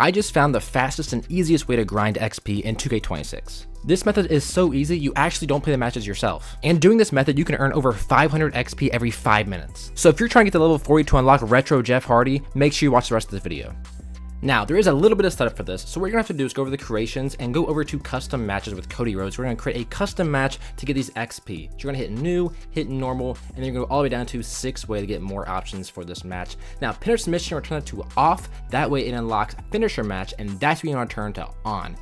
I just found the fastest and easiest way to grind XP in 2K26. This method is so easy, you actually don't play the matches yourself. And doing this method, you can earn over 500 XP every 5 minutes. So if you're trying to get to level 40 to unlock Retro Jeff Hardy, make sure you watch the rest of this video. Now, there is a little bit of setup for this, so what you're gonna have to do is go over the creations and go over to custom matches with Cody Rhodes. We're gonna create a custom match to get these XP. So you're gonna hit new, hit normal, and then you're gonna go all the way down to 6-way to get more options for this match. Now, pinner submission, you're gonna turn it to off. That way it unlocks finisher match, and that's what you're gonna turn to on.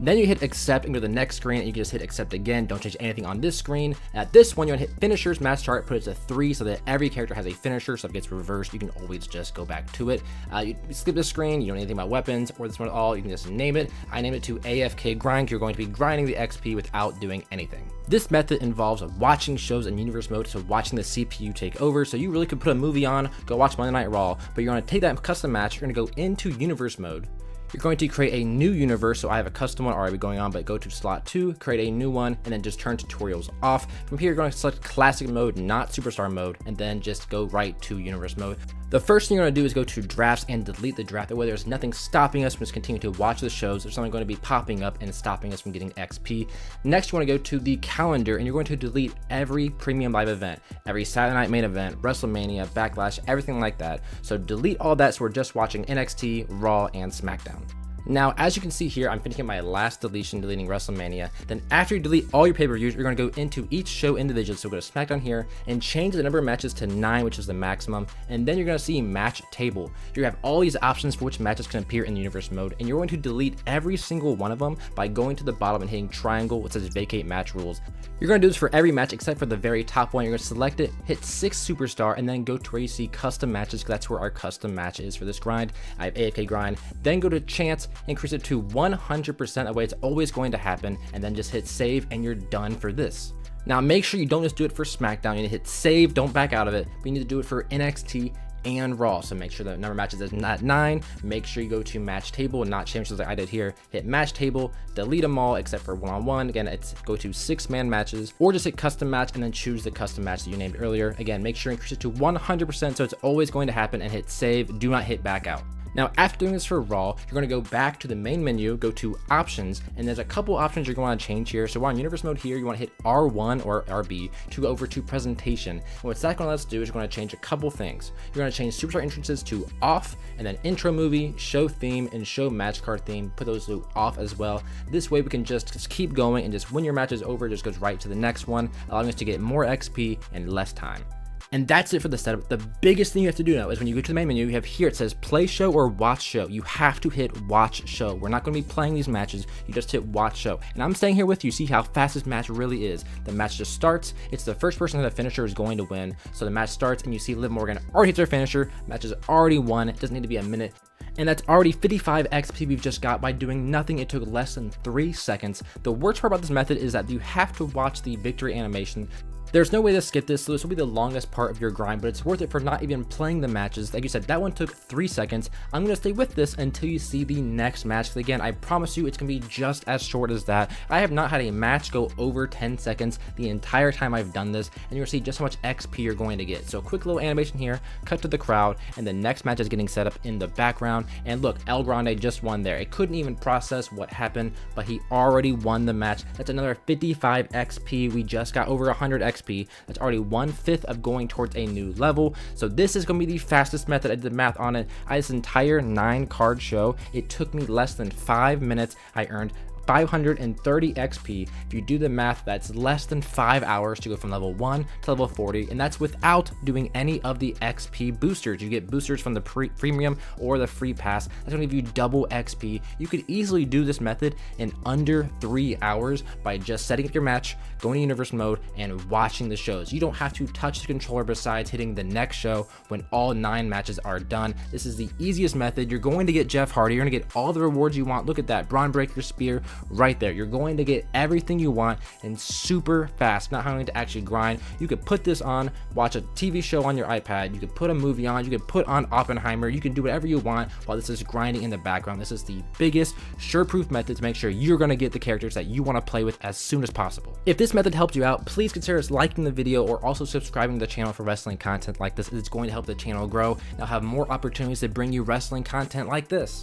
Then you hit accept and go to the next screen, and you can just hit accept again. Don't change anything on this screen. At this one, you're gonna hit finishers, match chart, put it to 3 so that every character has a finisher. So if it gets reversed, you can always just go back to it. You skip this screen, you don't need anything about weapons or this one at all. You can just name it. I name it to AFK grind. You're going to be grinding the XP without doing anything. This method involves watching shows in universe mode, so watching the CPU take over. So you really could put a movie on, go watch Monday Night Raw, but you're gonna take that custom match, you're gonna go into universe mode. You're going to create a new universe, so I have a custom one already going on, but go to slot 2, create a new one, and then just turn tutorials off. From here, you're going to select classic mode, not superstar mode, and then just go right to universe mode. The first thing you're going to do is go to drafts and delete the draft. That way there's nothing stopping us from just continuing to watch the shows. There's something going to be popping up and stopping us from getting XP. Next, you want to go to the calendar, and you're going to delete every premium live event, every Saturday night main event, WrestleMania, Backlash, everything like that. So delete all that, so we're just watching NXT, Raw, and SmackDown. Now, as you can see here, I'm finishing my last deletion, deleting WrestleMania. Then after you delete all your pay-per-views, you're going to go into each show individually. So go to SmackDown here and change the number of matches to 9, which is the maximum. And then you're going to see match table. You have all these options for which matches can appear in the universe mode. And you're going to delete every single one of them by going to the bottom and hitting triangle, which says vacate match rules. You're going to do this for every match except for the very top one. You're going to select it, hit 6 superstar, and then go to where you see custom matches, because that's where our custom match is for this grind. I have AFK grind. Then go to chance, increase it to 100% of way it's always going to happen, and then just hit save, and you're done for this. Now make sure you don't just do it for SmackDown. You need to hit save, don't back out of it, but you need to do it for NXT and Raw. So make sure the number of matches is not 9. Make sure you go to match table and not change like I did here. Hit match table, delete them all except for one-on-one. Again, it's go to 6-man matches, or just hit custom match and then choose the custom match that you named earlier. Again, make sure you increase it to 100% so it's always going to happen, and hit save. Do not hit back out. Now, after doing this for Raw, you're going to go back to the main menu, go to options, and there's a couple options you're going to change here. So while in universe mode here, you want to hit R1 or RB to go over to presentation. And what's that going to let us do is you're going to change a couple things. You're going to change superstar entrances to off, and then intro movie, show theme, and show match card theme, put those to off as well. This way we can just keep going, and just when your match is over, it just goes right to the next one, allowing us to get more XP and less time. And that's it for the setup. The biggest thing you have to do now is when you go to the main menu, you have here, it says play show or watch show. You have to hit watch show. We're not going to be playing these matches. You just hit watch show. And I'm staying here with you. See how fast this match really is. The match just starts. It's the first person to the finisher is going to win. So the match starts, and you see Liv Morgan already hits her finisher. Match is already won. It doesn't need to be a minute. And that's already 55 XP we've just got by doing nothing. It took less than 3 seconds. The worst part about this method is that you have to watch the victory animation. There's no way to skip this, so this will be the longest part of your grind, but it's worth it for not even playing the matches. Like you said, that one took 3 seconds. I'm going to stay with this until you see the next match. Again, I promise you it's going to be just as short as that. I have not had a match go over 10 seconds the entire time I've done this, and you'll see just how much XP you're going to get. So quick little animation here, cut to the crowd, and the next match is getting set up in the background. And look, El Grande just won there. It couldn't even process what happened, but he already won the match. That's another 55 XP. We just got over 100 XP. That's already 1/5 of going towards a new level. So this is going to be the fastest method. I did the math on it. This entire 9-card show, it took me less than 5 minutes. I earned 530 XP. If you do the math, that's less than 5 hours to go from level 1 to level 40, and that's without doing any of the XP boosters. You get boosters from the premium or the free pass. That's going to give you double XP. You could easily do this method in under 3 hours by just setting up your match, going to universe mode, and watching the shows. You don't have to touch the controller besides hitting the next show when all 9 matches are done. This is the easiest method. You're going to get Jeff Hardy. You're going to get all the rewards you want. Look at that, Braun Breaker Spear right there. You're going to get everything you want and super fast, not having to actually grind. You could put this on, watch a TV show on your iPad. You could put a movie on. You could put on Oppenheimer. You can do whatever you want while this is grinding in the background. This is the biggest sure-proof method to make sure you're going to get the characters that you want to play with as soon as possible. If this method helped you out, please consider liking the video or also subscribing to the channel for wrestling content like this. It's going to help the channel grow. I'll have more opportunities to bring you wrestling content like this.